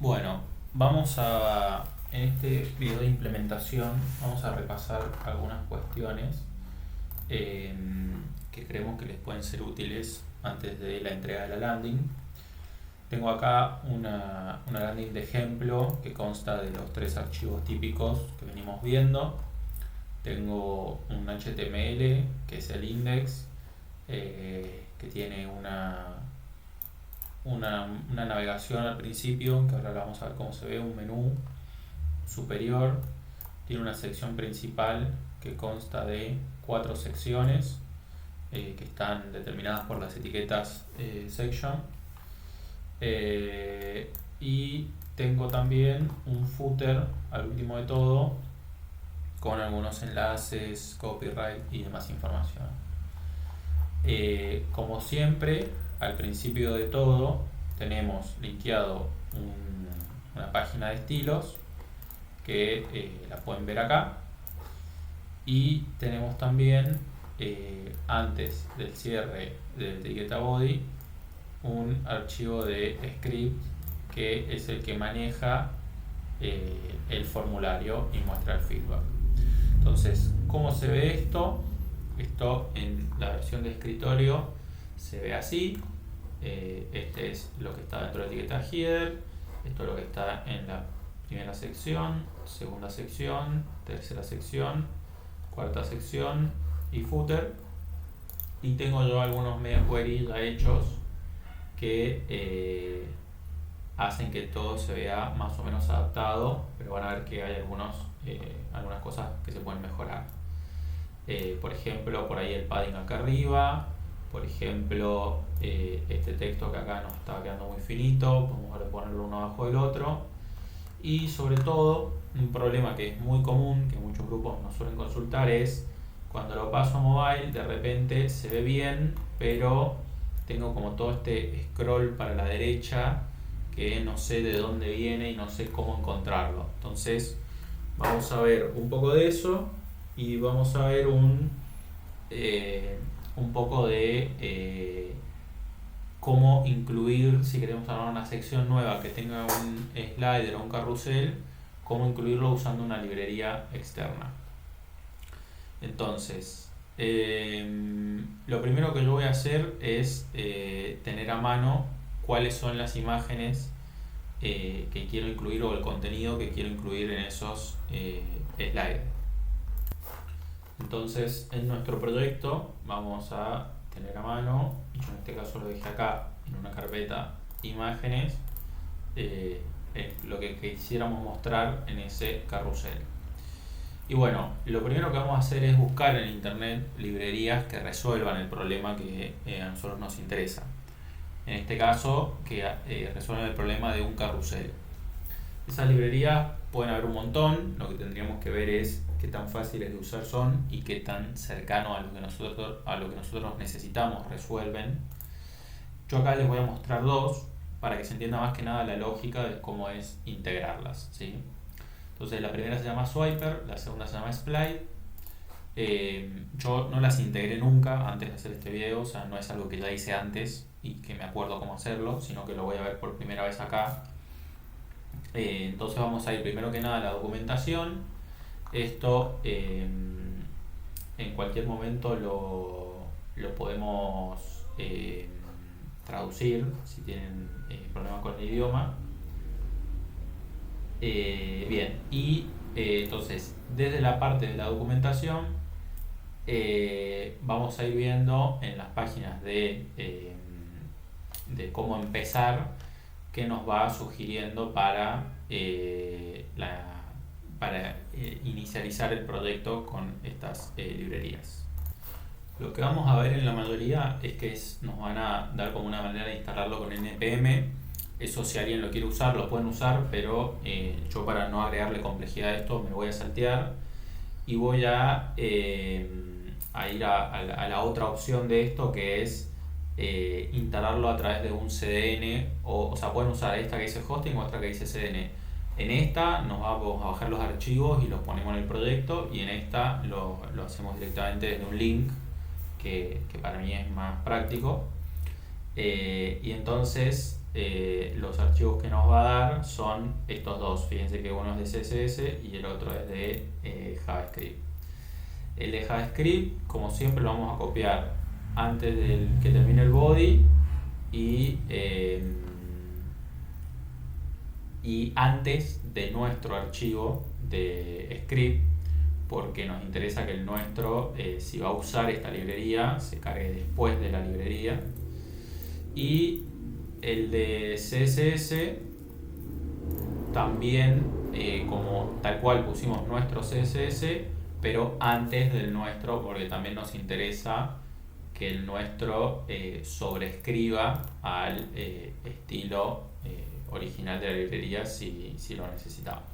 Bueno, en este video de implementación vamos a repasar algunas cuestiones eh, que creemos que les pueden ser útiles antes de la entrega de la landing. Tengo acá una landing de ejemplo que consta de los tres archivos típicos que venimos viendo. Tengo un HTML que es el index, que tiene una navegación al principio, que ahora vamos a ver cómo se ve, un menú superior. Tiene una sección principal que consta de 4 secciones que están determinadas por las etiquetas section. Y tengo también un footer al último de todo con algunos enlaces, copyright y demás información. Como siempre, al principio de todo tenemos linkeado una página de estilos que la pueden ver acá, y tenemos también antes del cierre de etiqueta body un archivo de script que es el que maneja el formulario y muestra el feedback. Entonces, ¿cómo se ve esto? Esto en la versión de escritorio se ve así. Este es lo que está dentro de la etiqueta header, esto es lo que está en la primera sección, segunda sección, tercera sección, cuarta sección y footer. Y tengo yo algunos media query ya hechos que hacen que todo se vea más o menos adaptado, pero van a ver que hay algunas cosas que se pueden mejorar. Por ejemplo, por ahí el padding acá arriba, por ejemplo, este texto que acá nos está quedando muy finito, podemos ponerlo uno abajo del otro. Y sobre todo, un problema que es muy común, que muchos grupos nos suelen consultar, es cuando lo paso a mobile, de repente se ve bien, pero tengo como todo este scroll para la derecha que no sé de dónde viene y no sé cómo encontrarlo. Entonces vamos a ver un poco de eso y vamos a ver un poco de cómo incluir, si queremos armar una sección nueva que tenga un slider o un carrusel, cómo incluirlo usando una librería externa. Entonces, lo primero que yo voy a hacer es tener a mano cuáles son las imágenes que quiero incluir, o el contenido que quiero incluir en esos slides. Entonces, en nuestro proyecto vamos a tener a mano, y yo en este caso lo dejé acá en una carpeta imágenes, lo que quisiéramos mostrar en ese carrusel. Y bueno, lo primero que vamos a hacer es buscar en internet librerías que resuelvan el problema que a nosotros nos interesa. En este caso, que resuelvan el problema de un carrusel. Esas librerías pueden haber un montón. Lo que tendríamos que ver es qué tan fáciles de usar son y qué tan cercano a lo que nosotros necesitamos resuelven. Yo acá les voy a mostrar dos para que se entienda más que nada la lógica de cómo es integrarlas, ¿sí? Entonces, la primera se llama Swiper, la segunda se llama Spline. Yo no las integré nunca antes de hacer este video, o sea, no es algo que ya hice antes y que me acuerdo cómo hacerlo, sino que lo voy a ver por primera vez acá. Entonces vamos a ir primero que nada a la documentación. Esto en cualquier momento lo podemos traducir si tienen problemas con el idioma. Bien, y entonces desde la parte de la documentación vamos a ir viendo en las páginas de cómo empezar, que nos va sugiriendo para inicializar el proyecto con estas librerías. Lo que vamos a ver en la mayoría es que nos van a dar como una manera de instalarlo con npm. Eso, si alguien lo quiere usar, lo pueden usar, pero yo, para no agregarle complejidad a esto, me voy a saltear y voy a ir a la otra opción de esto, que es instalarlo a través de un CDN, o sea, pueden usar esta que dice hosting o esta que dice CDN. En esta nos vamos a bajar los archivos y los ponemos en el proyecto, y en esta lo hacemos directamente desde un link que para mí es más práctico. Y entonces los archivos que nos va a dar son estos dos. Fíjense que uno es de CSS y el otro es de JavaScript. El de JavaScript, como siempre, lo vamos a copiar antes del que termine el body y antes de nuestro archivo de script, porque nos interesa que el nuestro, si va a usar esta librería, se cargue después de la librería. Y el de CSS también, como tal cual pusimos nuestro CSS, pero antes del nuestro, porque también nos interesa que el nuestro sobrescriba al estilo original de la librería si lo necesitamos.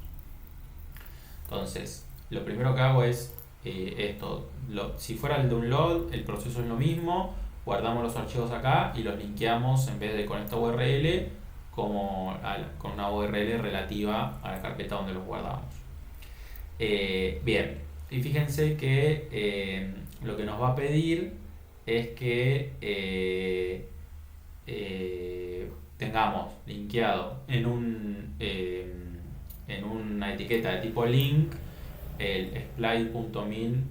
Entonces, lo primero que hago es esto. Si fuera el download, el proceso es lo mismo. Guardamos los archivos acá y los linkeamos en vez de con esta URL con una URL relativa a la carpeta donde los guardamos. Bien, y fíjense que lo que nos va a pedir es que tengamos linkeado en una etiqueta de tipo link el splite.min.css.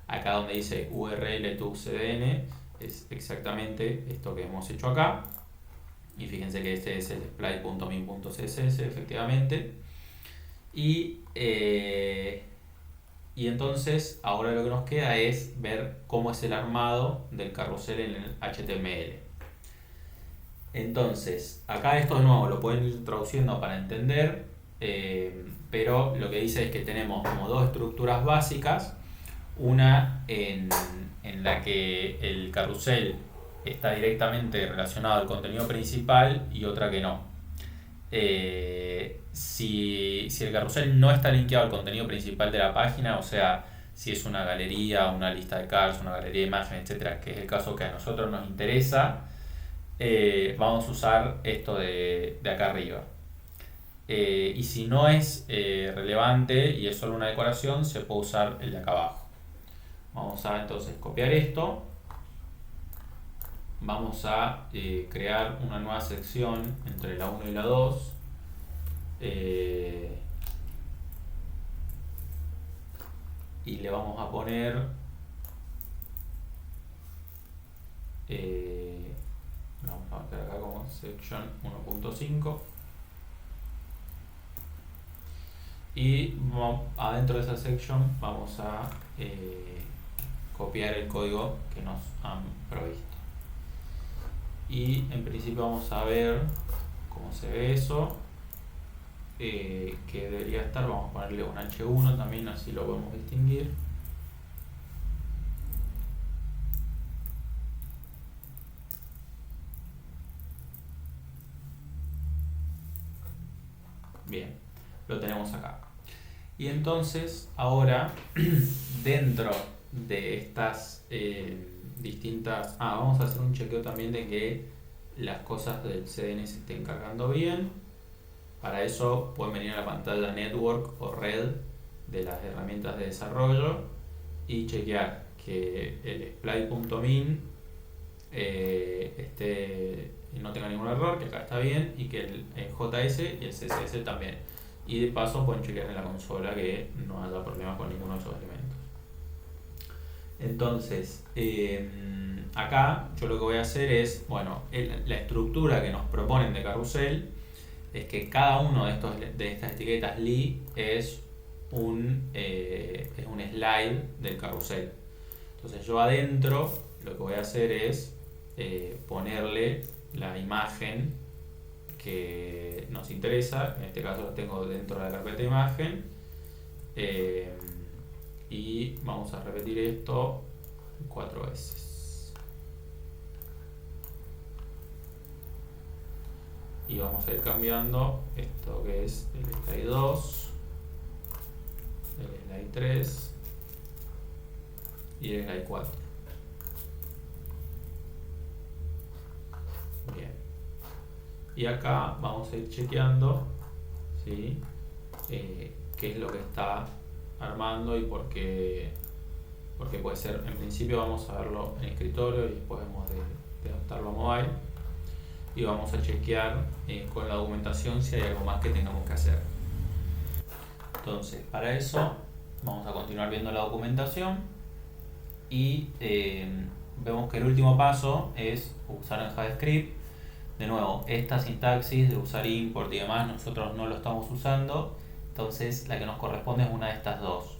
Acá donde dice URL to CDN es exactamente esto que hemos hecho acá. Y fíjense que este es el splite.min.css efectivamente. Y entonces ahora lo que nos queda es ver cómo es el armado del carrusel en el HTML. Entonces, acá esto de nuevo lo pueden ir traduciendo para entender, pero lo que dice es que tenemos como dos estructuras básicas, una en la que el carrusel está directamente relacionado al contenido principal y otra que no. Si el carrusel no está linkeado al contenido principal de la página, o sea, si es una galería, una lista de cards, una galería de imágenes, etcétera, que es el caso que a nosotros nos interesa, vamos a usar esto de acá arriba. Y si no es relevante y es solo una decoración, se puede usar el de acá abajo. Vamos a entonces copiar esto. Vamos a crear una nueva sección entre la 1 y la 2. Y le vamos a poner vamos a meter acá como section 1.5 y adentro de esa section vamos a copiar el código que nos han provisto. Y en principio vamos a ver cómo se ve eso, que debería estar. Vamos a ponerle un H1 también, así lo podemos distinguir. Bien, lo tenemos acá. Y entonces ahora dentro de estas distintas... vamos a hacer un chequeo también de que las cosas del CDN se estén cargando bien. Para eso pueden venir a la pantalla Network o Red de las herramientas de desarrollo y chequear que el splite.min no tenga ningún error, que acá está bien, y que el JS y el CSS también. Y de paso pueden chequear en la consola que no haya problemas con ninguno de esos elementos. Entonces, acá yo lo que voy a hacer es, bueno, la estructura que nos proponen de carrusel es que cada uno de estas etiquetas li es un slide del carrusel. Entonces yo adentro lo que voy a hacer es ponerle la imagen que nos interesa. En este caso lo tengo dentro de la carpeta de imagen, y vamos a repetir esto 4 veces y vamos a ir cambiando esto que es el slide 2, el slide 3 y el slide 4. Bien, y acá vamos a ir chequeando, ¿sí? Qué es lo que está armando y por qué puede ser. En principio vamos a verlo en escritorio y después vemos de adaptarlo a mobile. y vamos a chequear con la documentación si hay algo más que tengamos que hacer. Entonces, para eso vamos a continuar viendo la documentación y vemos que el último paso es usar en JavaScript. De nuevo, esta sintaxis de usar import y demás nosotros no lo estamos usando, entonces la que nos corresponde es una de estas dos.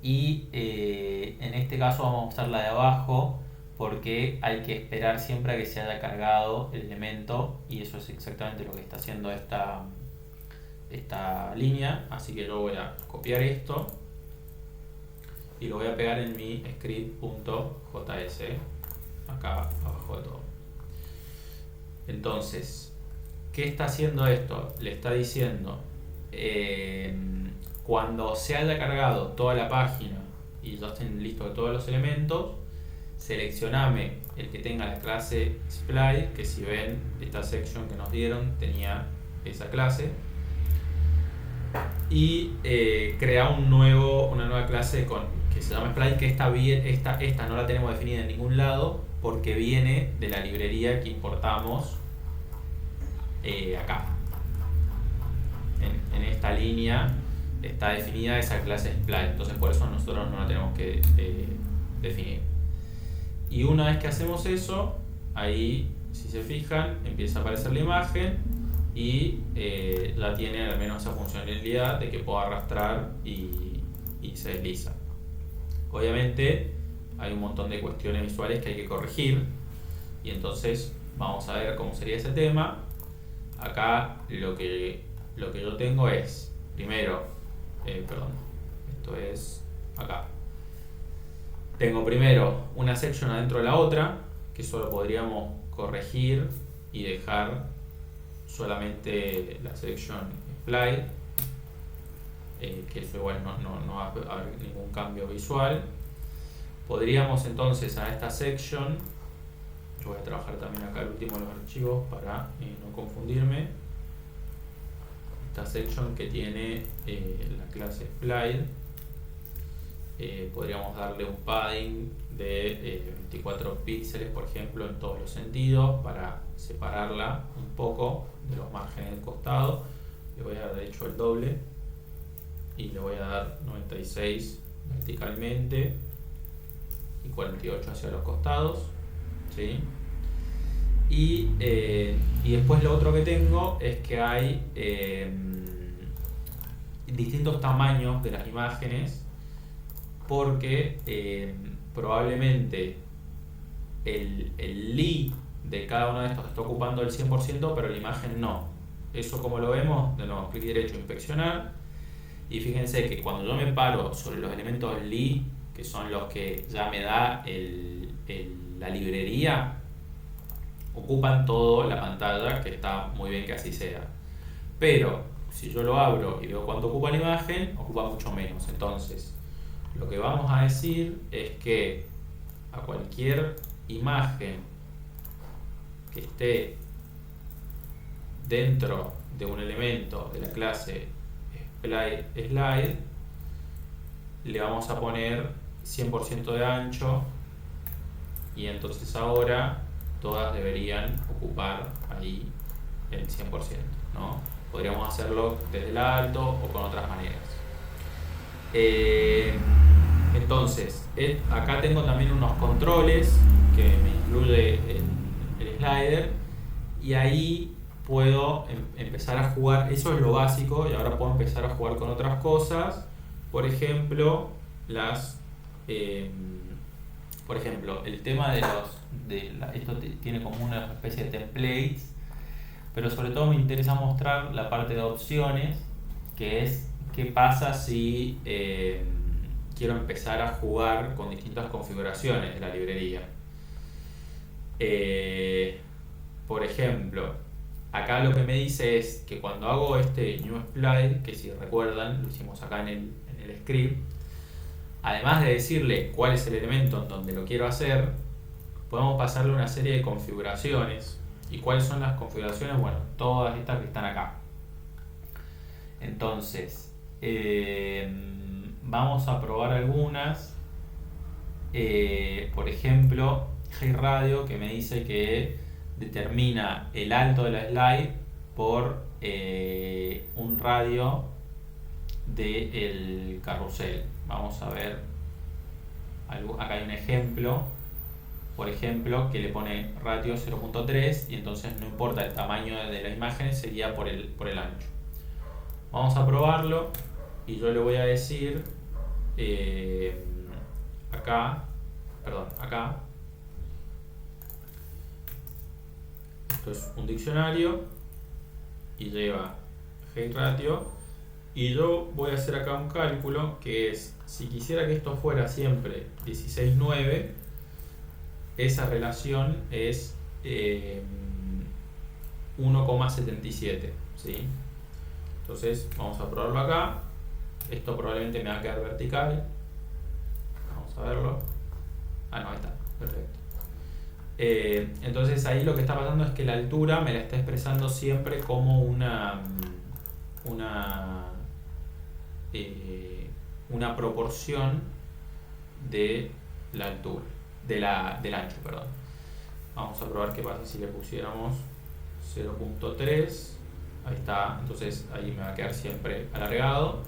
Y en este caso vamos a usar la de abajo porque hay que esperar siempre a que se haya cargado el elemento, y eso es exactamente lo que está haciendo esta línea. Así que yo voy a copiar esto y lo voy a pegar en mi script.js acá abajo de todo. Entonces, ¿qué está haciendo esto? Le está diciendo cuando se haya cargado toda la página y ya estén listos todos los elementos, seleccioname el que tenga la clase Spline, que si ven esta section que nos dieron tenía esa clase, y crea una nueva clase que se llama Spline, que esta no la tenemos definida en ningún lado porque viene de la librería que importamos acá. En esta línea está definida esa clase Spline, entonces por eso nosotros no la tenemos que definir. Y una vez que hacemos eso, ahí, si se fijan, empieza a aparecer la imagen y ya tiene al menos esa funcionalidad de que puedo arrastrar y se desliza. Obviamente hay un montón de cuestiones visuales que hay que corregir, y entonces vamos a ver cómo sería ese tema. Acá lo que yo tengo es, primero, esto es acá. Tengo primero una section adentro de la otra, que solo podríamos corregir y dejar solamente la section Spline, que eso igual no va a haber ningún cambio visual. Podríamos entonces a esta section, yo voy a trabajar también acá el último de los archivos para no confundirme, esta section que tiene la clase Spline, podríamos darle un padding de 24 píxeles, por ejemplo, en todos los sentidos, para separarla un poco de los márgenes del costado. Le voy a dar de hecho el doble y le voy a dar 96 verticalmente y 48 hacia los costados, ¿sí? Y después lo otro que tengo es que hay distintos tamaños de las imágenes, porque probablemente el li de cada uno de estos está ocupando el 100%, pero la imagen no. Eso, como lo vemos, de nuevo, clic derecho, inspeccionar, y fíjense que cuando yo me paro sobre los elementos li, que son los que ya me da la librería, ocupan toda la pantalla, que está muy bien que así sea. Pero si yo lo abro y veo cuánto ocupa la imagen, ocupa mucho menos. Entonces, lo que vamos a decir es que a cualquier imagen que esté dentro de un elemento de la clase Slide, le vamos a poner 100% de ancho, y entonces ahora todas deberían ocupar ahí el 100%, ¿no? Podríamos hacerlo desde el alto o con otras maneras. Entonces, acá tengo también unos controles que me incluye el slider, y ahí puedo empezar a jugar. Eso es lo básico, y ahora puedo empezar a jugar con otras cosas. Por ejemplo, el tema esto tiene como una especie de templates, pero sobre todo me interesa mostrar la parte de opciones, que es qué pasa si quiero empezar a jugar con distintas configuraciones de la librería. Por ejemplo, acá lo que me dice es que cuando hago este new spline, que si recuerdan lo hicimos acá en el script, además de decirle cuál es el elemento en donde lo quiero hacer, podemos pasarle una serie de configuraciones. ¿Y cuáles son las configuraciones? Bueno, todas estas que están acá. Entonces, vamos a probar algunas. Por ejemplo, GRadio, que me dice que determina el alto de la slide por un radio del carrusel. Vamos a ver, acá hay un ejemplo, por ejemplo, que le pone ratio 0.3 y entonces no importa el tamaño de las imágenes, sería por el ancho. Vamos a probarlo y yo le voy a decir acá, esto es un diccionario y lleva height ratio, y yo voy a hacer acá un cálculo que es, si quisiera que esto fuera siempre 16:9, esa relación es 1,77, ¿sí? Entonces vamos a probarlo acá. Esto probablemente me va a quedar vertical. Vamos a verlo. Ah, no, ahí está, perfecto. Entonces ahí lo que está pasando es que la altura me la está expresando siempre como una proporción de la altura, del ancho, perdón. Vamos a probar qué pasa si le pusiéramos 0.3. Ahí está, entonces ahí me va a quedar siempre alargado.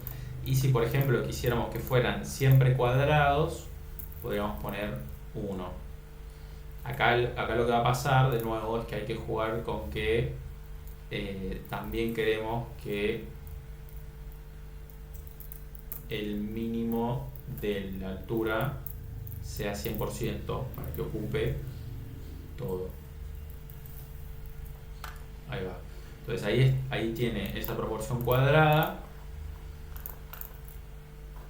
Y si por ejemplo quisiéramos que fueran siempre cuadrados, podríamos poner 1. Acá lo que va a pasar de nuevo es que hay que jugar con que también queremos que el mínimo de la altura sea 100% para que ocupe todo. Ahí va. Entonces ahí tiene esa proporción cuadrada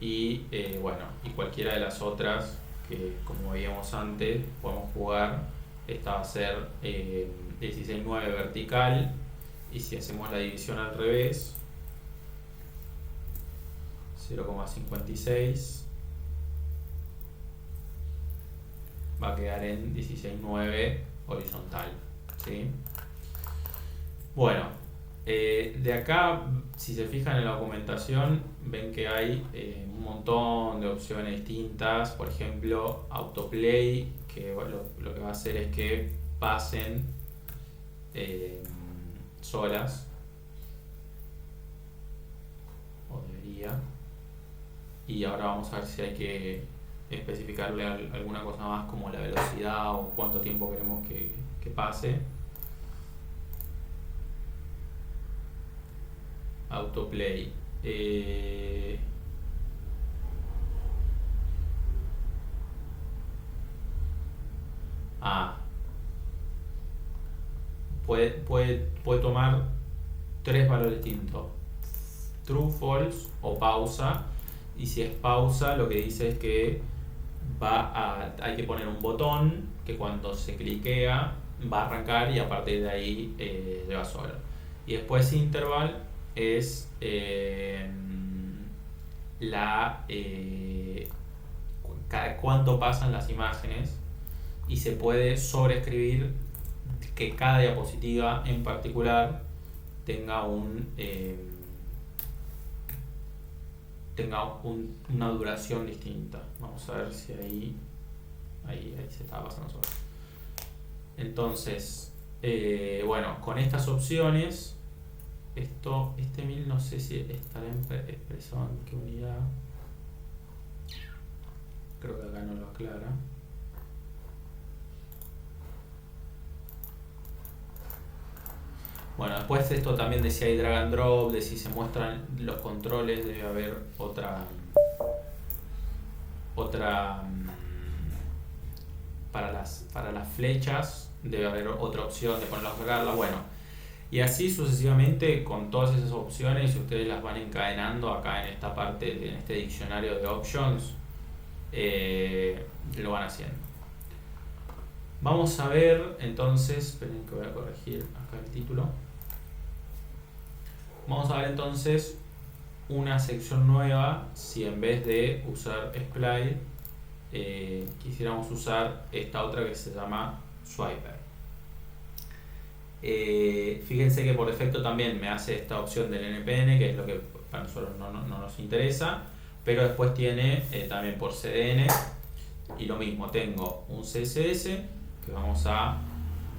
y bueno, y cualquiera de las otras que, como veíamos antes, podemos jugar. Esta va a ser 16:9 vertical, y si hacemos la división al revés, 0,56 va a quedar en 16:9 horizontal, ¿sí? Bueno, de acá, si se fijan en la documentación, ven que hay un montón de opciones distintas. Por ejemplo, autoplay, que lo que va a hacer es que pasen solas, o debería. Y ahora vamos a ver si hay que especificarle alguna cosa más, como la velocidad o cuánto tiempo queremos que pase. Autoplay. Puede tomar tres valores distintos: true, false o pausa. Y si es pausa, lo que dice es que hay que poner un botón que cuando se cliquea va a arrancar, y a partir de ahí lleva solo. Y después interval es cuánto pasan las imágenes, y se puede sobreescribir que cada diapositiva en particular tenga una duración distinta. Vamos a ver si ahí se estaba pasando sobre. Entonces, bueno, con estas opciones, este 1000 no sé si estará expresado en qué unidad. Creo que acá no lo aclara. Bueno, después esto también de si hay drag and drop, de si se muestran los controles, debe haber otra para las flechas, debe haber otra opción de ponerlas o sacarlas. Bueno, y así sucesivamente con todas esas opciones, y ustedes las van encadenando acá en esta parte, en este diccionario de options, lo van haciendo. Vamos a ver entonces, esperen que voy a corregir acá el título. Vamos a ver entonces una sección nueva si en vez de usar Splite quisiéramos usar esta otra que se llama Swiper. Fíjense que por defecto también me hace esta opción del NPN, que es lo que para nosotros no nos interesa, pero después tiene también por CDN, y lo mismo, tengo un CSS que vamos a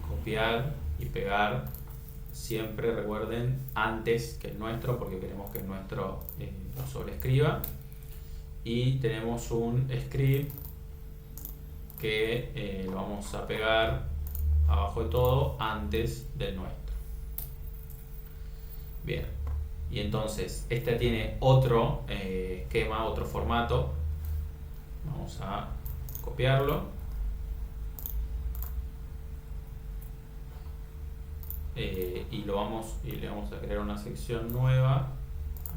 copiar y pegar. Siempre recuerden antes que el nuestro, porque queremos que el nuestro lo sobrescriba. Y tenemos un script que lo vamos a pegar abajo de todo antes del nuestro. Bien, y entonces este tiene otro esquema, otro formato. Vamos a copiarlo. Y le vamos a crear una sección nueva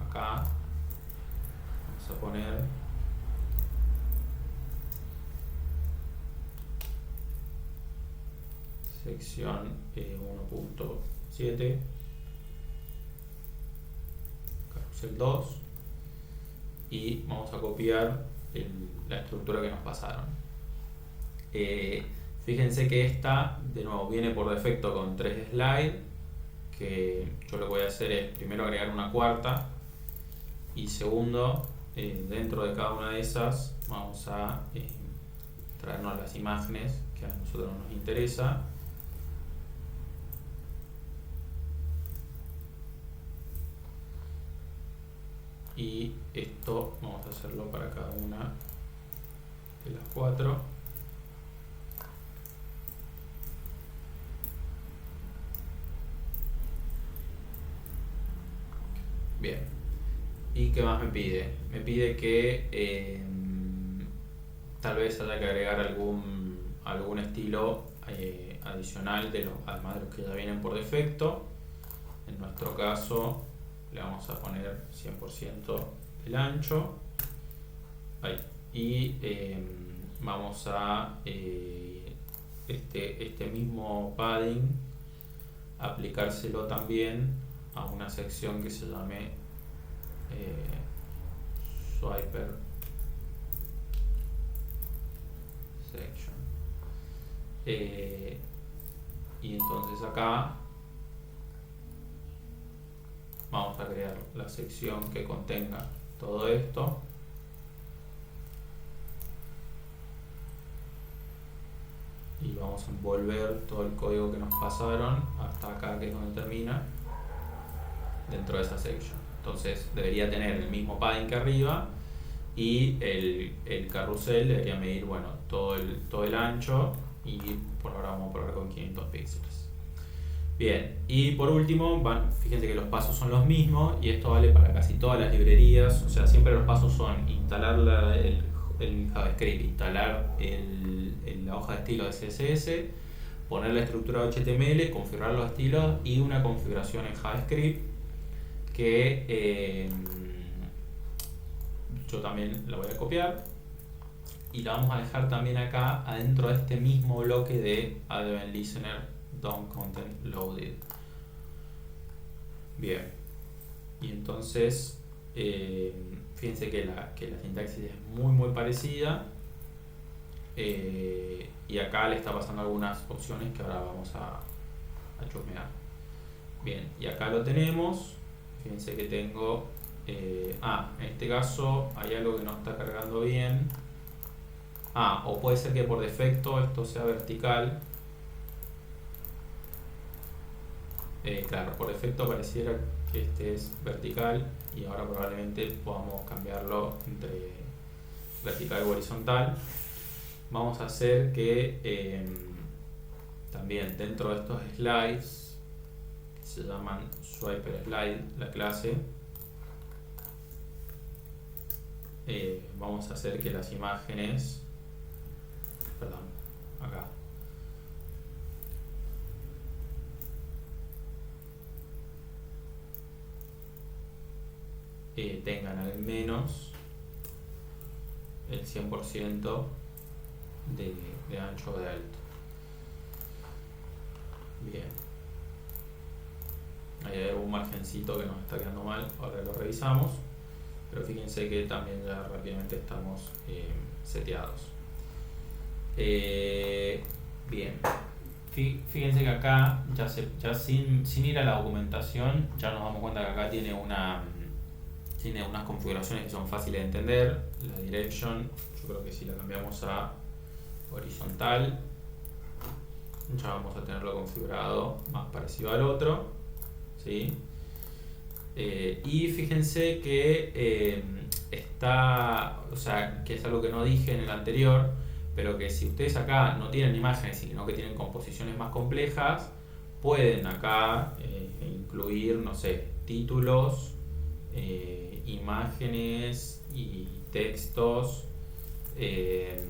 acá. Vamos a poner sección 1.7 carrusel 2 y vamos a copiar la estructura que nos pasaron. Fíjense que esta, de nuevo, viene por defecto con 3 slides, que yo lo que voy a hacer es primero agregar una cuarta y segundo, dentro de cada una de esas vamos a traernos las imágenes que a nosotros nos interesa. Y esto vamos a hacerlo para cada una de las 4. Bien, ¿y qué más me pide? Me pide que tal vez haya que agregar algún estilo adicional además de los que ya vienen por defecto. En nuestro caso le vamos a poner 100% el ancho. Ahí. Y vamos a este mismo padding aplicárselo también a una sección que se llame Swiper Section. Y entonces acá vamos a crear la sección que contenga todo esto. Y vamos a envolver todo el código que nos pasaron hasta acá, que es donde termina, dentro de esa sección. Entonces debería tener el mismo padding que arriba y el carrusel debería medir, bueno, todo el ancho, y por ahora vamos a probar con 500 píxeles. Bien, y por último, fíjense que los pasos son los mismos y esto vale para casi todas las librerías. O sea, siempre los pasos son instalar el JavaScript, instalar la hoja de estilo de CSS, poner la estructura de HTML, configurar los estilos y una configuración en JavaScript que yo también la voy a copiar y la vamos a dejar también acá adentro de este mismo bloque de Add Event Listener DOM Content Loaded. Bien, y entonces fíjense que la sintaxis es muy parecida, y acá le está pasando algunas opciones que ahora vamos a chusmear. Bien, y acá lo tenemos. Fíjense que tengo en este caso hay algo que no está cargando bien. O puede ser que por defecto esto sea vertical. Claro, por defecto pareciera que este es vertical y ahora probablemente podamos cambiarlo entre vertical o horizontal. Vamos a hacer que también dentro de estos slides, que se llaman Swiper Slide, la clase, vamos a hacer que las imágenes, perdón, acá, tengan al menos el 100% de ancho o de alto. Bien, ahí hay un margencito que nos está quedando mal, ahora lo revisamos, pero fíjense que también ya rápidamente estamos seteados. Bien, fíjense que acá ya sin ir a la documentación ya nos damos cuenta que acá tiene unas configuraciones que son fáciles de entender. La direction, yo creo que si la cambiamos a horizontal, ya vamos a tenerlo configurado más parecido al otro, ¿sí? Y fíjense que o sea, que es algo que no dije en el anterior, pero que si ustedes acá no tienen imágenes, sino que tienen composiciones más complejas, pueden acá incluir, no sé, títulos, imágenes y textos de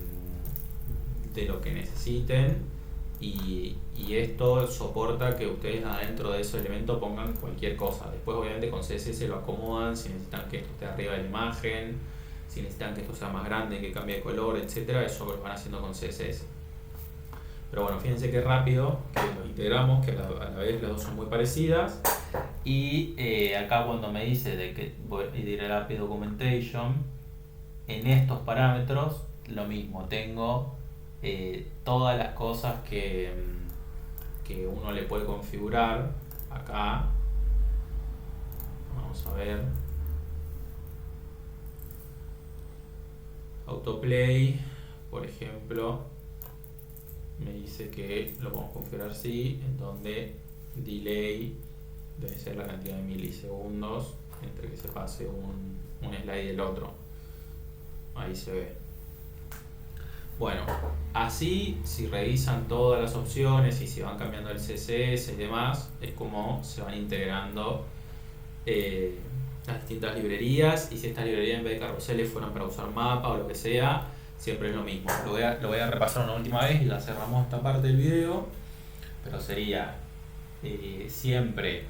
lo que necesiten, y esto soporta que ustedes adentro de ese elemento pongan cualquier cosa. Después obviamente con CSS lo acomodan si necesitan que esto esté arriba de la imagen, si necesitan que esto sea más grande, que cambie de color, etcétera. Eso lo van haciendo con CSS. Pero bueno, fíjense qué rápido que lo integramos, que a la vez las dos son muy parecidas. Y acá cuando me dice de que voy a ir al API Documentation, en estos parámetros lo mismo, tengo todas las cosas que uno le puede configurar acá. Vamos a ver. Autoplay, por ejemplo, me dice que lo podemos configurar así, en donde delay debe ser la cantidad de milisegundos entre que se pase un slide y el otro. Ahí se ve. Bueno, así si revisan todas las opciones y si van cambiando el CSS y demás, es como se van integrando las distintas librerías, y si estas librerías en vez de carruseles fueran para usar mapa o lo que sea, siempre es lo mismo. Lo voy a repasar una última vez y ya cerramos esta parte del video, pero sería siempre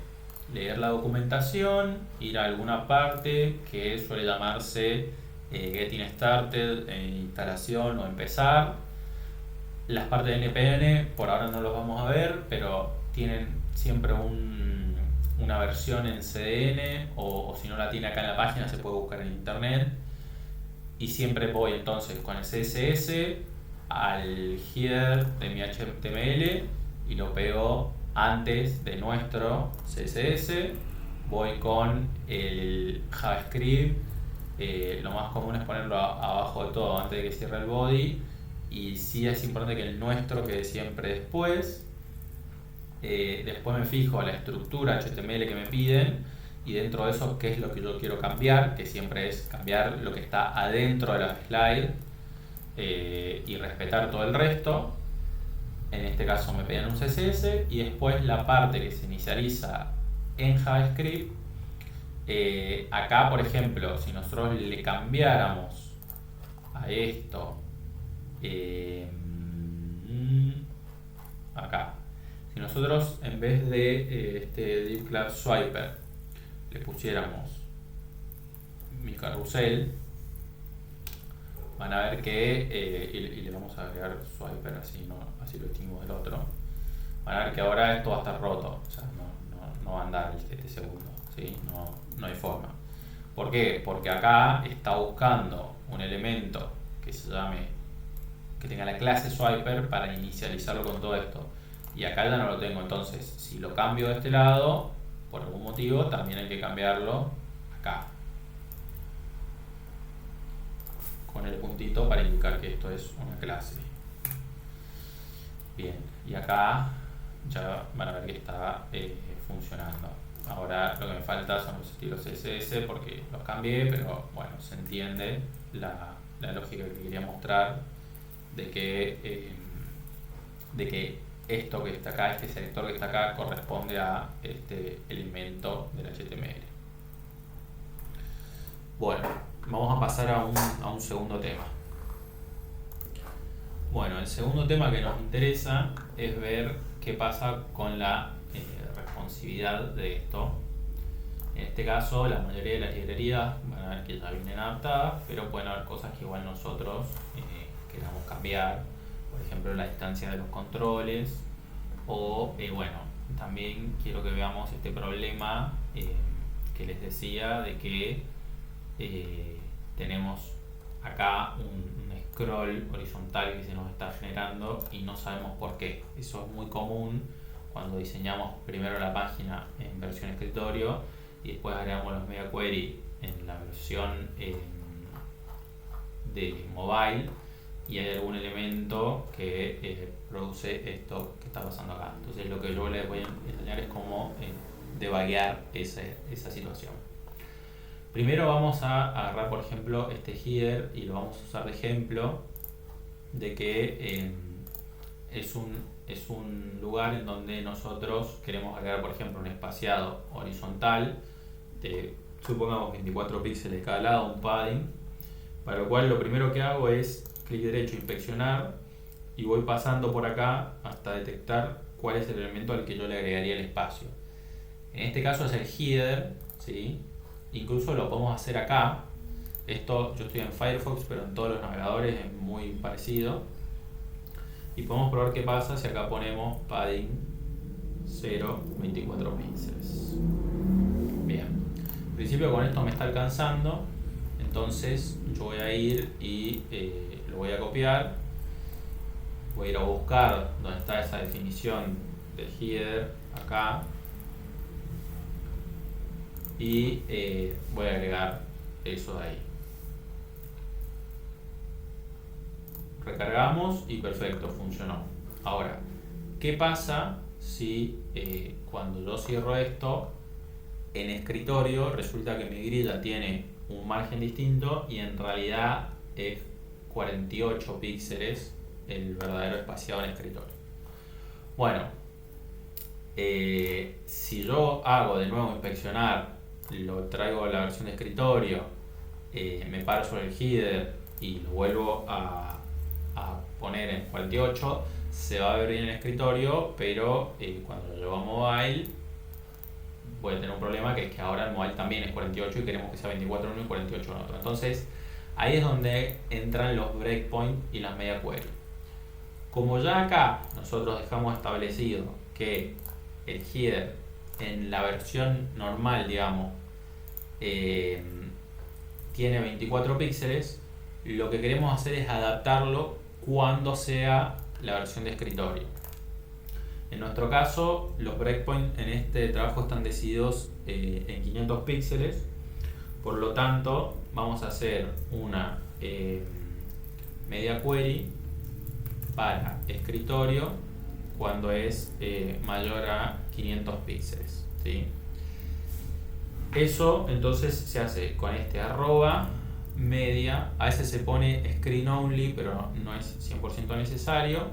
leer la documentación, ir a alguna parte que suele llamarse Getting Started, instalación o empezar. Las partes de NPN por ahora no los vamos a ver, pero tienen siempre una versión en CDN, o si no la tiene acá en la página se puede buscar en internet. Y siempre voy entonces con el CSS al header de mi HTML y lo pego antes de nuestro CSS. Voy con el JavaScript, lo más común es ponerlo abajo de todo antes de que cierre el body, y sí es importante que el nuestro quede siempre después. Después me fijo la estructura HTML que me piden, y dentro de eso qué es lo que yo quiero cambiar, que siempre es cambiar lo que está adentro de la slide y respetar todo el resto. En este caso me piden un CSS, y después la parte que se inicializa en JavaScript. Acá por ejemplo, si nosotros le cambiáramos a esto acá, si nosotros en vez de este div class swiper le pusiéramos mi carrusel, van a ver que y le vamos a agregar swiper, así lo distinguimos del otro, van a ver que ahora esto va a estar roto, o sea, no va a andar este segundo, ¿sí? No hay forma. ¿Por qué? Porque acá está buscando un elemento que se llame, que tenga la clase swiper para inicializarlo con todo esto, y acá ya no lo tengo. Entonces si lo cambio de este lado por algún motivo, también hay que cambiarlo acá con el puntito para indicar que esto es una clase. Bien, y acá ya van a ver que está funcionando. Ahora lo que me falta son los estilos CSS porque los cambié, pero bueno, se entiende la lógica que quería mostrar de que esto que está acá, este selector que está acá, corresponde a este elemento del HTML. Bueno, vamos a pasar a un segundo tema. Bueno, el segundo tema que nos interesa es ver qué pasa con la responsividad de esto. En este caso, la mayoría de las librerías van a ver que ya vienen adaptadas, pero pueden haber cosas que igual nosotros queramos cambiar. Por ejemplo, la distancia de los controles, o bueno, también quiero que veamos este problema que les decía de que tenemos acá un scroll horizontal que se nos está generando y no sabemos por qué. Eso es muy común cuando diseñamos primero la página en versión escritorio y después agregamos los media query en la versión de mobile, y hay algún elemento que produce esto que está pasando acá. Entonces lo que yo les voy a enseñar es cómo debuguear esa situación. Primero vamos a agarrar, por ejemplo, este header y lo vamos a usar de ejemplo de que es un lugar en donde nosotros queremos agregar, por ejemplo, un espaciado horizontal de, supongamos, 24 píxeles de cada lado, un padding, para lo cual lo primero que hago es clic derecho, inspeccionar, y voy pasando por acá hasta detectar cuál es el elemento al que yo le agregaría el espacio. En este caso es el header, ¿sí? Incluso lo podemos hacer acá. Esto yo estoy en Firefox, pero en todos los navegadores es muy parecido. Y podemos probar qué pasa si acá ponemos padding 0, 24 píxeles. Bien. En principio con esto me está alcanzando. Entonces yo voy a ir y lo voy a copiar. Voy a ir a buscar donde está esa definición del header acá. Y voy a agregar eso de ahí. Recargamos y perfecto, funcionó. Ahora, ¿qué pasa si cuando yo cierro esto en escritorio resulta que mi grilla tiene un margen distinto y en realidad es 48 píxeles el verdadero espaciado en escritorio? Bueno, si yo hago de nuevo inspeccionar, lo traigo a la versión de escritorio, me paro sobre el header y lo vuelvo a poner en 48, se va a ver bien en el escritorio, pero cuando lo llevo a mobile voy a tener un problema, que es que ahora el mobile también es 48 y queremos que sea 24 en uno y 48 en otro. Entonces ahí es donde entran los breakpoints y las media query. Como ya acá nosotros dejamos establecido que el header en la versión normal, digamos, tiene 24 píxeles, lo que queremos hacer es adaptarlo cuando sea la versión de escritorio. En nuestro caso, los breakpoints en este trabajo están decididos en 500 píxeles, por lo tanto vamos a hacer una media query para escritorio cuando es mayor a 500 píxeles, ¿sí? Eso entonces se hace con este arroba media. A veces se pone screen only, pero no es 100% necesario.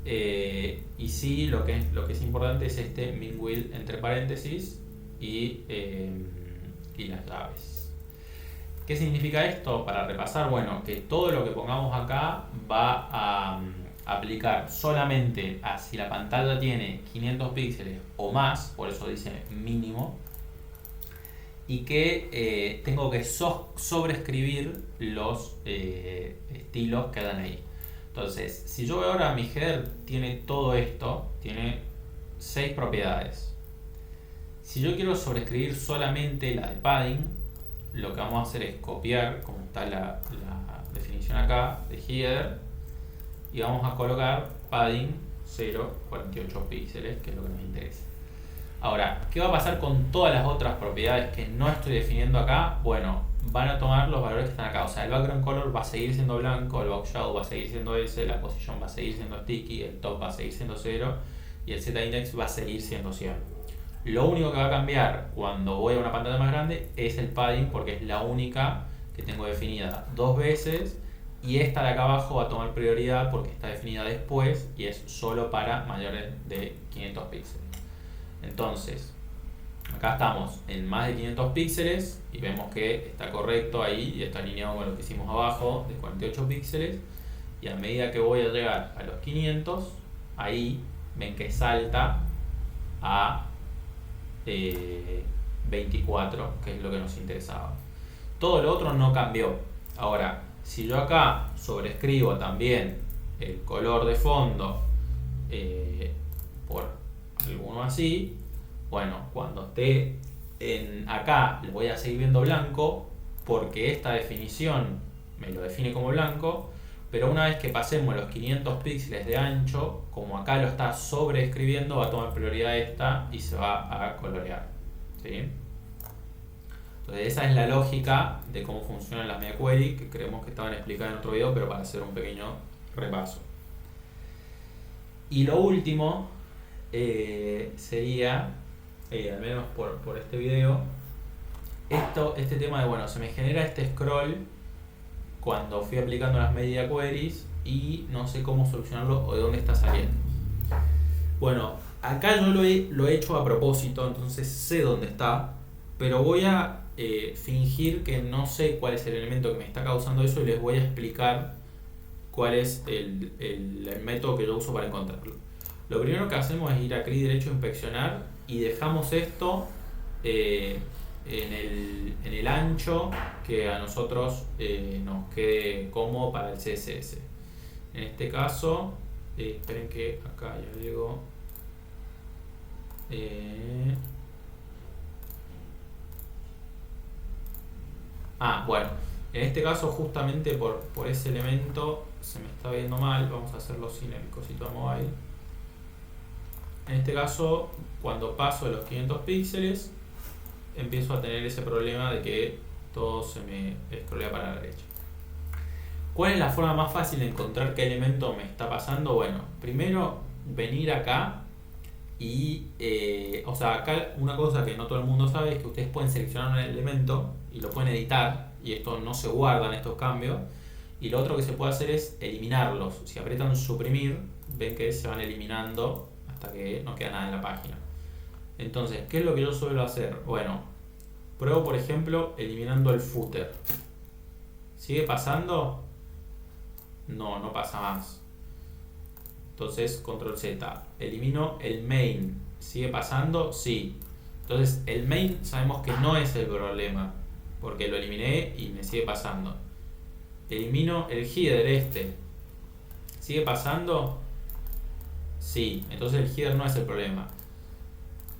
Y sí, lo que es importante es este min with entre paréntesis y las llaves. ¿Qué significa esto? Para repasar, bueno, que todo lo que pongamos acá va a aplicar solamente a si la pantalla tiene 500 píxeles o más, por eso dice mínimo, y que tengo que sobreescribir los estilos que dan ahí. Entonces, si yo veo ahora mi header tiene todo esto, tiene 6 propiedades. Si yo quiero sobreescribir solamente la de padding, lo que vamos a hacer es copiar, como está la definición acá, de header, y vamos a colocar padding 0,48 píxeles, que es lo que nos interesa. Ahora, ¿qué va a pasar con todas las otras propiedades que no estoy definiendo acá? Bueno, van a tomar los valores que están acá. O sea, el background color va a seguir siendo blanco, el box shadow va a seguir siendo S, la position va a seguir siendo sticky, el top va a seguir siendo 0 y el z-index va a seguir siendo 100. Lo único que va a cambiar cuando voy a una pantalla más grande es el padding, porque es la única que tengo definida 2 veces, y esta de acá abajo va a tomar prioridad porque está definida después y es solo para mayores de 500 píxeles. Entonces, acá estamos en más de 500 píxeles y vemos que está correcto ahí y está alineado con lo que hicimos abajo de 48 píxeles, y a medida que voy a llegar a los 500, ahí ven que salta a 24, que es lo que nos interesaba. Todo lo otro no cambió. Ahora, si yo acá sobrescribo también el color de fondo por alguno así, bueno, cuando esté acá lo voy a seguir viendo blanco porque esta definición me lo define como blanco, pero una vez que pasemos los 500 píxeles de ancho, como acá lo está sobreescribiendo, va a tomar prioridad esta y se va a colorear, ¿sí? Entonces esa es la lógica de cómo funcionan las media query, que creemos que estaban explicadas en otro video, pero para hacer un pequeño repaso. Y lo último sería, al menos por este video, este tema de, bueno, se me genera este scroll cuando fui aplicando las media queries y no sé cómo solucionarlo o de dónde está saliendo. Bueno, acá yo lo he hecho a propósito, entonces sé dónde está, pero voy a fingir que no sé cuál es el elemento que me está causando eso y les voy a explicar cuál es el método que yo uso para encontrarlo. Lo primero que hacemos es ir a clic derecho a inspeccionar y dejamos esto en el ancho que a nosotros nos quede cómodo para el CSS. En este caso, esperen que acá ya llego. Bueno, en este caso justamente por ese elemento se me está viendo mal, vamos a hacerlo sin el cosito de mobile. En este caso, cuando paso de los 500 píxeles, empiezo a tener ese problema de que todo se me scrollea para la derecha. ¿Cuál es la forma más fácil de encontrar qué elemento me está pasando? Bueno, primero venir acá y, acá una cosa que no todo el mundo sabe es que ustedes pueden seleccionar un elemento y lo pueden editar y esto no se guardan estos cambios. Y lo otro que se puede hacer es eliminarlos. Si aprietan suprimir, ven que se van eliminando hasta que no queda nada en la página. Entonces, ¿qué es lo que yo suelo hacer? Bueno, pruebo por ejemplo eliminando el footer. ¿Sigue pasando? No, no pasa más. Entonces, control Z. Elimino el main. ¿Sigue pasando? Sí. Entonces, el main sabemos que no es el problema, porque lo eliminé y me sigue pasando. Elimino el header ¿Sigue pasando? Sí. Entonces el header no es el problema.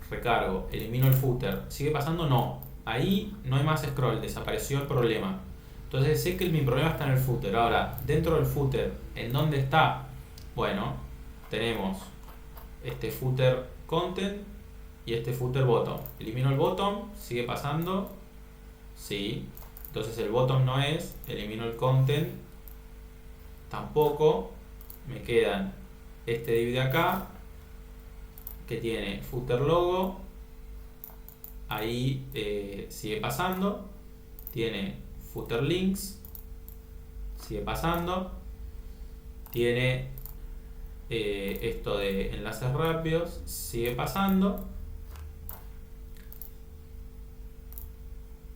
Recargo. Elimino el footer. ¿Sigue pasando? No. Ahí no hay más scroll. Desapareció el problema. Entonces sé que mi problema está en el footer. Ahora, dentro del footer, ¿en dónde está? Bueno, tenemos este footer content y este footer bottom. Elimino el bottom, sigue pasando, sí. Entonces el bottom no es, elimino el content, tampoco. Me quedan este div de acá, que tiene footer logo, ahí sigue pasando. Tiene footer links, sigue pasando. Tiene esto de enlaces rápidos, sigue pasando.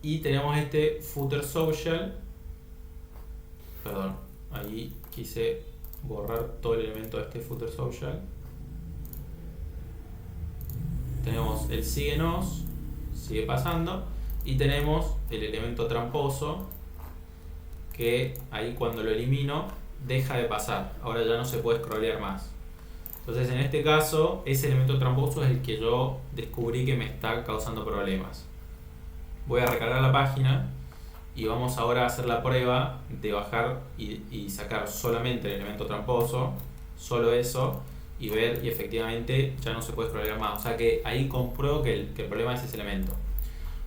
Y tenemos este footer social. Perdón, ahí quise borrar todo el elemento de este footer social. Tenemos el síguenos, sigue pasando. Y tenemos el elemento tramposo, que ahí cuando lo elimino deja de pasar. Ahora ya no se puede scrollear más. Entonces en este caso, ese elemento tramposo es el que yo descubrí que me está causando problemas. Voy a recargar la página y vamos ahora a hacer la prueba de bajar y sacar solamente el elemento tramposo, solo eso, y ver y efectivamente ya no se puede scrollear más. O sea que ahí compruebo que el problema es ese elemento.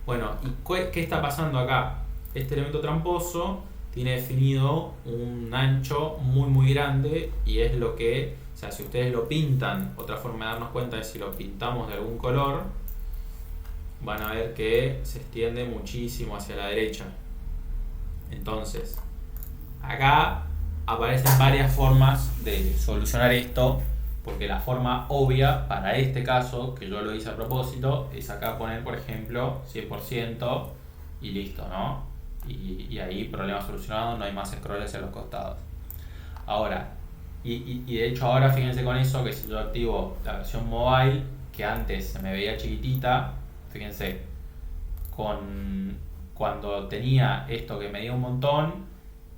Bueno, ¿y qué está pasando acá? Este elemento tramposo tiene definido un ancho muy grande y es lo que, o sea, si ustedes lo pintan, otra forma de darnos cuenta es si lo pintamos de algún color, van a ver que se extiende muchísimo hacia la derecha. Entonces, acá aparecen varias formas de solucionar esto, porque la forma obvia para este caso, que yo lo hice a propósito, es acá poner, por ejemplo, 100% y listo, ¿no? Y ahí problema solucionado, no hay más scroll hacia los costados. Ahora, y de hecho ahora fíjense con eso, que si yo activo la versión mobile, que antes se me veía chiquitita, fíjense, cuando tenía esto que medía un montón,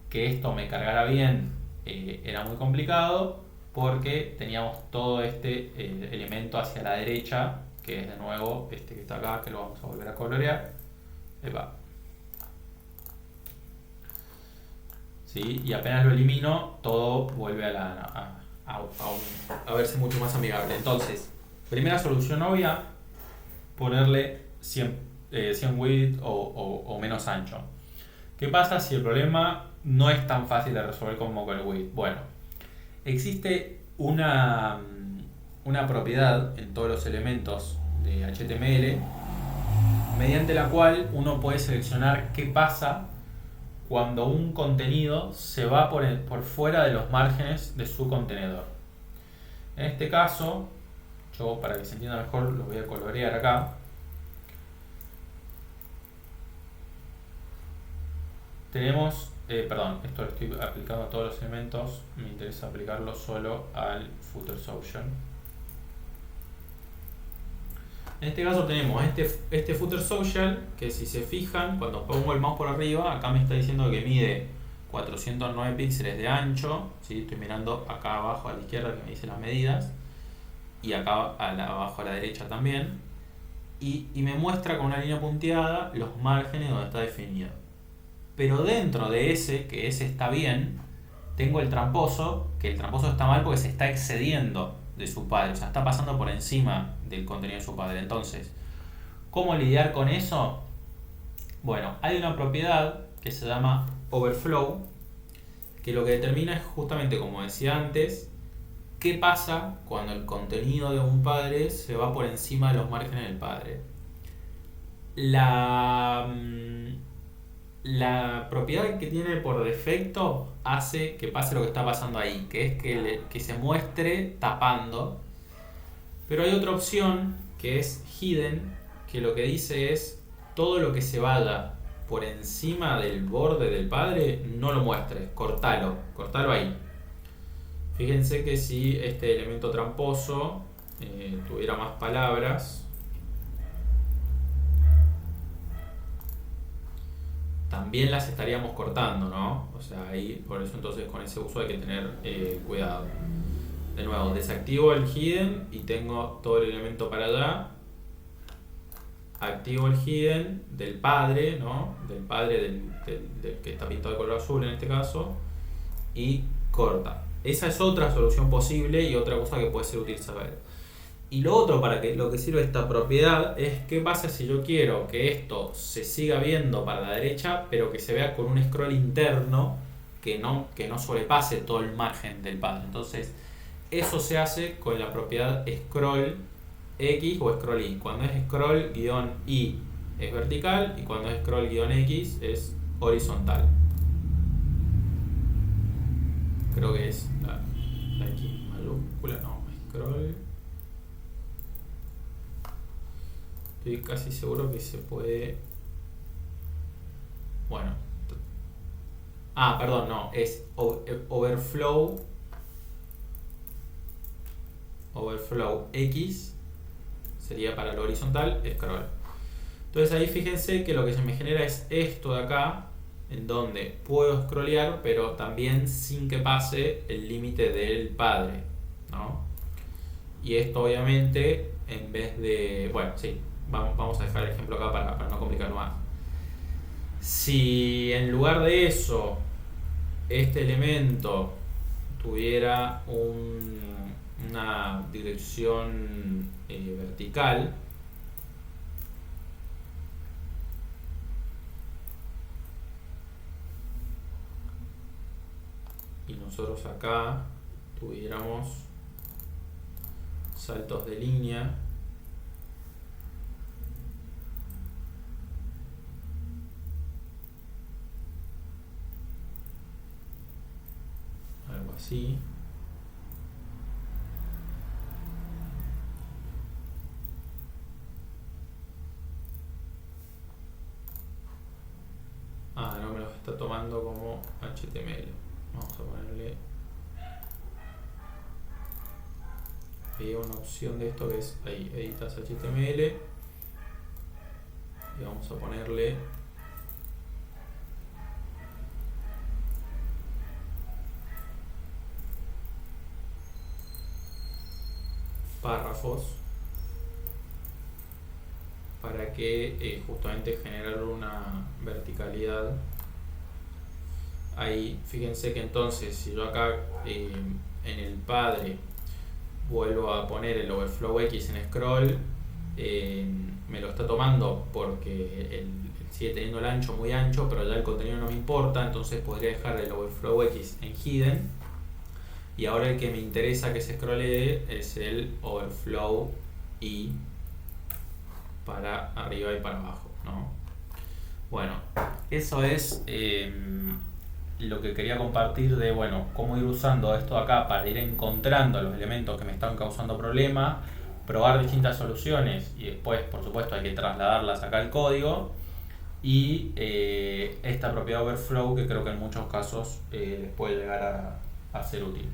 que esto me cargara bien era muy complicado, porque teníamos todo este elemento hacia la derecha, que es de nuevo este que está acá, que lo vamos a volver a colorear. Epa. ¿Sí? Y apenas lo elimino, todo vuelve a verse mucho más amigable. Entonces, primera solución obvia, ponerle 100 width o menos ancho. ¿Qué pasa si el problema no es tan fácil de resolver como con el width? Bueno, existe una propiedad en todos los elementos de HTML mediante la cual uno puede seleccionar qué pasa cuando un contenido se va por fuera de los márgenes de su contenedor. En este caso, yo para que se entienda mejor lo voy a colorear acá. Tenemos, esto lo estoy aplicando a todos los elementos, me interesa aplicarlo solo al footer social. En este caso tenemos este footer social, que si se fijan, cuando pongo el mouse por arriba, acá me está diciendo que mide 409 píxeles de ancho, ¿sí? Estoy mirando acá abajo a la izquierda que me dice las medidas, y acá abajo a la derecha también, y me muestra con una línea punteada los márgenes donde está definido. Pero dentro de ese, que ese está bien, tengo el tramposo, que el tramposo está mal porque se está excediendo de su padre, o sea, está pasando por encima del contenido de su padre. Entonces, ¿cómo lidiar con eso? Bueno, hay una propiedad que se llama overflow, que lo que determina es justamente, como decía antes, qué pasa cuando el contenido de un padre se va por encima de los márgenes del padre. La propiedad que tiene por defecto hace que pase lo que está pasando ahí, que es que se muestre tapando. Pero hay otra opción que es hidden, que lo que dice es todo lo que se vaya por encima del borde del padre, no lo muestres, cortalo ahí. Fíjense que si este elemento tramposo tuviera más palabras, también las estaríamos cortando, ¿no? O sea, ahí, por eso entonces con ese uso hay que tener cuidado. De nuevo, desactivo el hidden y tengo todo el elemento para allá. Activo el hidden del padre, ¿no? Del padre del que está pintado de color azul en este caso. Y corta. Esa es otra solución posible y otra cosa que puede ser útil saber. Y lo otro para lo que sirve esta propiedad es qué pasa si yo quiero que esto se siga viendo para la derecha, pero que se vea con un scroll interno que no sobrepase todo el margen del padre. Entonces, eso se hace con la propiedad scroll X o scroll Y. Cuando es scroll-I es vertical y cuando es scroll-X es horizontal. Creo que es la X mayúscula, no, scroll. Estoy casi seguro que se puede. Bueno. Perdón, no, es overflow X sería para lo horizontal, scroll. Entonces ahí fíjense que lo que se me genera es esto de acá, en donde puedo scrollear, pero también sin que pase el límite del padre, ¿no? Y esto obviamente, en vez de... Bueno, sí, vamos a dejar el ejemplo acá para no complicarlo más. Si en lugar de eso, este elemento tuviera una dirección vertical, y nosotros acá tuviéramos saltos de línea, algo así. No me lo está tomando como HTML. Vamos a ponerle ahí una opción de esto que es ahí, editas HTML, y vamos a ponerle párrafos para que justamente generar una verticalidad. Ahí fíjense que entonces si yo acá en el padre vuelvo a poner el overflow X en scroll, me lo está tomando porque sigue teniendo el ancho muy ancho, pero ya el contenido no me importa, entonces podría dejar el overflow X en hidden. Y ahora el que me interesa que se scrollee es el overflow Y para arriba y para abajo, ¿no? Bueno, eso es lo que quería compartir de, bueno, cómo ir usando esto acá para ir encontrando los elementos que me están causando problemas, probar distintas soluciones y después, por supuesto, hay que trasladarlas acá al código. Y esta propiedad overflow que creo que en muchos casos les puede llegar a ser útil.